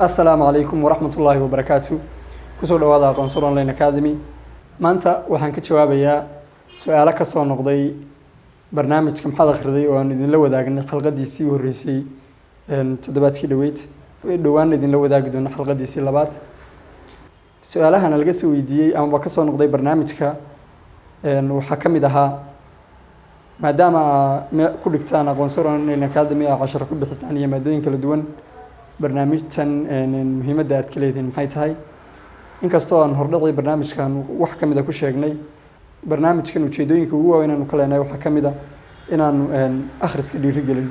السلام عليكم ورحمة الله وبركاته. كسر هذا Aqoonsoor Online Academy. maanta waxaan ka jawaabayaa su'aalo ka soo noqday barnaamijka Maxaad Akhriday oo aan idinla wadaagnay xalqadiisii u horeysay toddobaadkii dhawaan idinla wadaagi doono xalqadiisii labaad. su'aalahan laga soo weydiiyay ama ka soo noqday barnaamijka waxa kamid ahaa maadaama ku dhigtaan Aqoonsoor Online Academy cashar ku bixisaan iyo maadooyin kala duwan barnaamijtan muhiimadda aad ka leedahay maxay tahay inkastoo aan hordhacay barnaamijkan wax kamid ah ku sheegnay barnaamijkan ujeedooyinka ugu waaweyn aan ka leenahay waxa kamid ah inaan akhriska dhiirigelin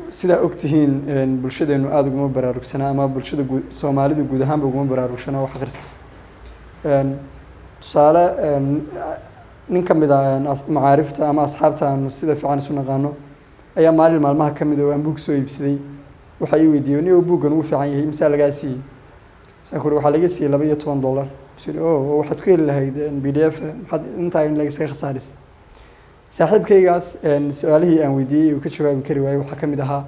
sida ogtihiin bulshadeenu aad ugu baraarugsana ama bulshada Soomaalidu guud ahaan ugu baraarugsana wax akhrista tusaale nin kamid ah macaarifta ama asxaabta aan sida fiican isu naqaano ayaa maalmaha kamid ah aan buug soo iibsaday waxa ay weydiiyeen inuu buugan uu fiican yahay imsa laga siiyay سأقول وحلا جسي $12 بسيط واحد كل هيدا PDF حد أنت عين لقى سخ صارس صاحب كيجاس سؤاله أن ودي وكشوا بكرواي وحكم ده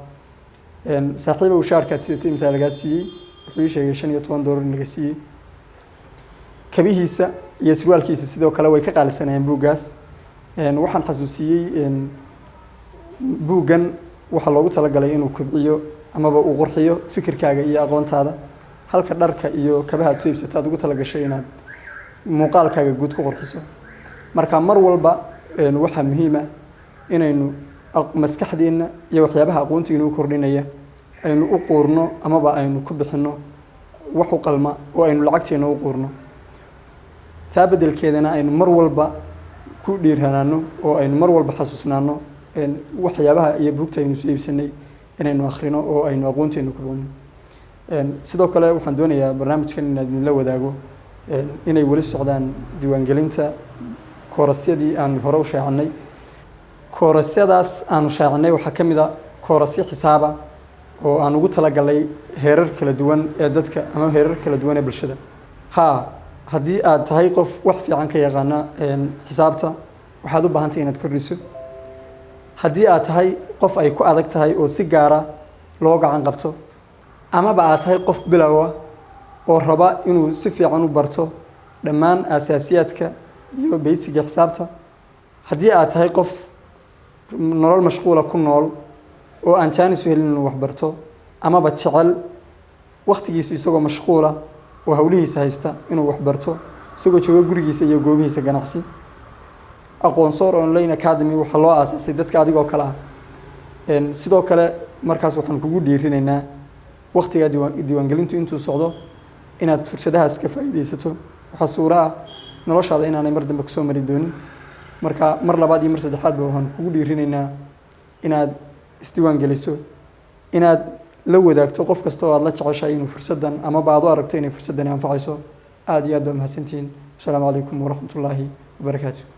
صاحبه وشاركة تيم مثال جاسي ويش يشان $12 نجسي كبيه سا يسوى الكيس سيدا وكلا ويكق على سنة بوجاس وحن حسوسي بوجن وحلاقو تلاقي إنه كبيو أما بقرحيو فكر كاجا يا أقوانت هذا halka dharka iyo kabaha aad siibsatay ugu tala gashay inaad muuqaalkaaga guud ku qorxiso marka mar walba waxa muhiim ah inaynu maskaxdeena iyo waxyaabaha aqoonta inuu kordhinaya aynu u qoorno ama ba aynu ku bixino wax u qalma oo aynu lacagteena u qoorno taa bedelkeedana aynu mar walba ku dhiiranaano oo aynu mar walba xasuusnaano waxyaabaha iyo buugta aynu siibsanay inaynu akhrino oo aynu aqoonteena ku bixino sidoo kale waxaan doonayaa barnaamijkan inaad la wadaago inay wali socdaan diiwaangelinta koorasyadii aan hore u shaacinay koorasyadaas aan shaacinay waxa kamid ah koorasyo xisaaba oo aan ugu talagalay heerar kala duwan ee dadka ama heerar kala duwan ee bulshada haddii aad tahay qof wax fiican ka yaqaana xisaabta waxaad u baahan tahay inaad kordhiso haddii aad tahay qof ay ku adag tahay oo si gaara loo gacan qabto ama ba aad tahay qof bilow ah oo raba inuu si fiican u barto dhammaan asaasiyaadka iyo basic xisaabta haddii aad tahay qof nolol mashquul ku nool oo aan jaanis u helin wax barto ama ba jecel waqtigiisu isagoo mashquul ah oo hawlihiisa haysta inuu wax barto isagoo jooga gurigiisa iyo goobihiisa ganacsi Aqoonsoor Online Academy waxa loo aasaasay dadka adigoo kale ah sidoo kale markaas waxaan kugu dhiirinaynaa waqtiga diiwaangelintu intuu socdo inaad fursadahaas ka faa'iideysato waxa suura ah noloshaada inaanay mar dambe ku soo mari doonin marka mar labaad iyo mar saddexaad ba waxaan kugu dhiirinaynaa inaad isdiiwaangeliso inaad la wadaagto qof kasta oo aad la jeceshahay inuu fursadan ama baad u aragto inay fursadan anfacayso aad iyo aad baa mahadsantihiin assalaamu calaykum waraxmatullaahi wabarakaatuh